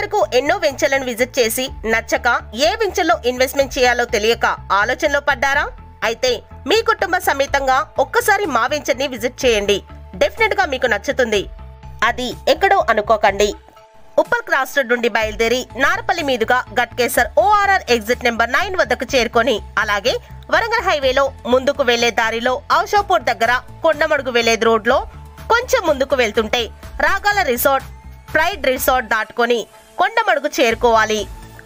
ఇప్పటివరకు ఎన్నో వెంచర్లను విజిట్ చేసి నచ్చక ఏ వెంచర్లో ఇన్వెస్ట్మెంట్ చేయాలో తెలియక ఆలోచనలో పడ్డారా? అయితే మీ కుటుంబ సమేతంగా ఒక్కసారి మా వెంచర్ ని విజిట్ చేయండి. డెఫినెట్ గా మీకు నచ్చుతుంది. అది ఎక్కడో అనుకోకండి. ఉప్పల్ క్రాస్ రోడ్ నుండి బయలుదేరి నారపల్లి మీదుగా గట్కేసర్ ORR ఎగ్జిట్ నెంబర్ 9 వద్దకు చేరుకొని అలాగే వరంగల్ హైవేలో ముందుకు వెళ్లే దారిలో ఔషాపూర్ దగ్గర కొండమడుగు వెళ్లే రోడ్ లో కొంచెం ముందుకు వెళ్తుంటే రాగాల రిసార్ట్ ప్రైడ్ రిసార్ట్ దాటుకొని కొండమడుగు చేరుకోవాలి.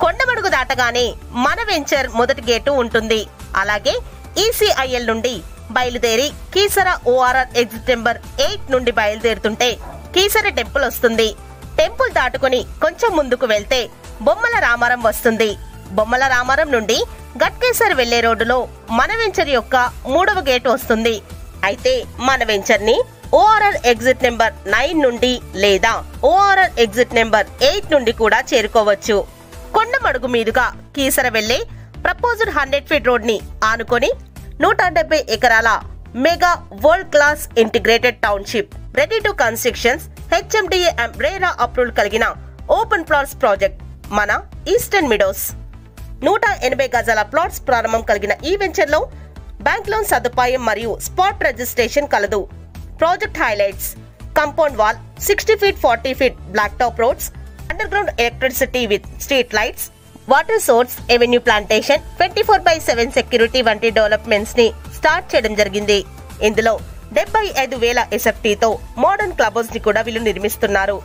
కొండమడుగు దాటగానే మన వెంచర్ మొదటి గేటు ఉంటుంది. అలాగే ECIL నుండి బయలుదేరి కీసర ORR ఎగ్జిట్ నెంబర్ 8 నుండి బయలుదేరుతుంటే కీసర టెంపుల్ వస్తుంది. టెంపుల్ దాటుకుని కొంచెం ముందుకు వెళ్తే బొమ్మల రామారం వస్తుంది. బొమ్మల రామారం నుండి గట్కేసర్ వెళ్లే రోడ్డులో మన వెంచర్ యొక్క 3వ గేటు వస్తుంది. అయితే మన వెంచర్ ని ORR ఎగ్జిట్ నెంబర్ 9 నుండి లేదా ORR ఎగ్జిట్ నెంబర్ 8 నుండి కూడా చేరుకోవచ్చు. కొండమడుగు మీదుగా కీసర వెళ్లే ప్రపోజ్డ్ 100 ఫీట్ రోడ్ ని ఆనుకొని 170 ఎకరాల mega world class integrated township ready to constructions HMDA and RERA approval కలిగిన ఓపెన్ ప్లాట్స్ ప్రాజెక్ట్ మన ఈస్టర్న్ మీడోస్. 180 గజాల ప్లాట్స్ ప్రారంభం కలిగిన ఈ వెంచర్ లో బ్యాంక్ లోన్ సదుపాయం మరియు స్పాట్ రిజిస్ట్రేషన్ కలదు. Project highlights: compound wall, 60 feet 40 feet block top roads, underground electricity with street lights, water source, avenue plantation, 24/7 security వంటి డెవలప్మెంట్స్ ని స్టార్ట్ చేయడం జరిగింది. ఇందులో 75,000 SFT తో మోడర్న్ క్లబ్ హౌస్ ని కూడా వీళ్ళు నిర్మిస్తున్నారు.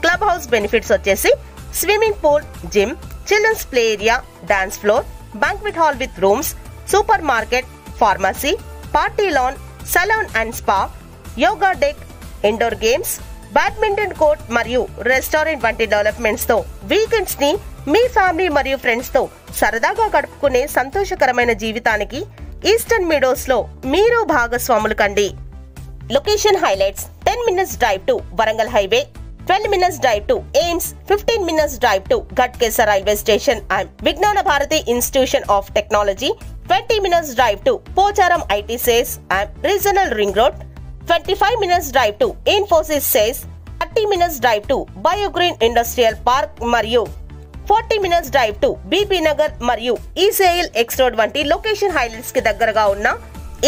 క్లబ్ హౌస్ బెనిఫిట్స్ వచ్చేసి swimming pool, gym, children's play area, dance floor, banquet hall with rooms, supermarket, pharmacy, party lawn, salon and spa, yoga deck, indoor games, badminton court మరియు restaurant వంటి developments తో weekends ని మీ family మరియు friends తో సరదాగా గడుపుకునే సంతోషకరమైన జీవితానికి ఈస్టర్న్ మీడోస్ లో మీరు భాగస్వాములు కండి. Location highlights: 10 minutes drive to Warangal highway, 12 minutes drive to AIIMS, 15 minutes drive to Ghatkesar railway station and Vignana Bharathi institution of technology, 20 minutes drive to Pocharam ITSAS and regional ring road, 25 minutes drive to Infosys SEZ, 30 minutes drive to Biogreen industrial park మరియు 40 minutes drive to BP Nagar మరియు ECIL X road వంటి location highlights కి దగ్గరగా ఉన్న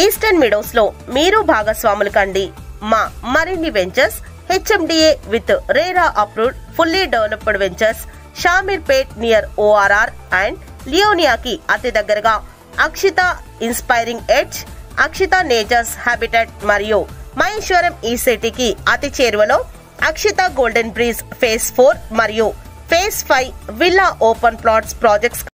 eastern meadows లో మీరు భాగస్వాములు కండి. మా మరిన్ని ventures HMDA with RERA approved fully developed ventures Shamirpet near ORR and లియోనియాకి అతి దగ్గరగా Akshita inspiring edge, Akshita nature's habitat మరియు మహేశ్వరం ఈసిటీకి అతి చేరువలో అక్షిత గోల్డెన్ బ్రీజ్ ఫేజ్ 4 మరియు phase 5 villa open plots projects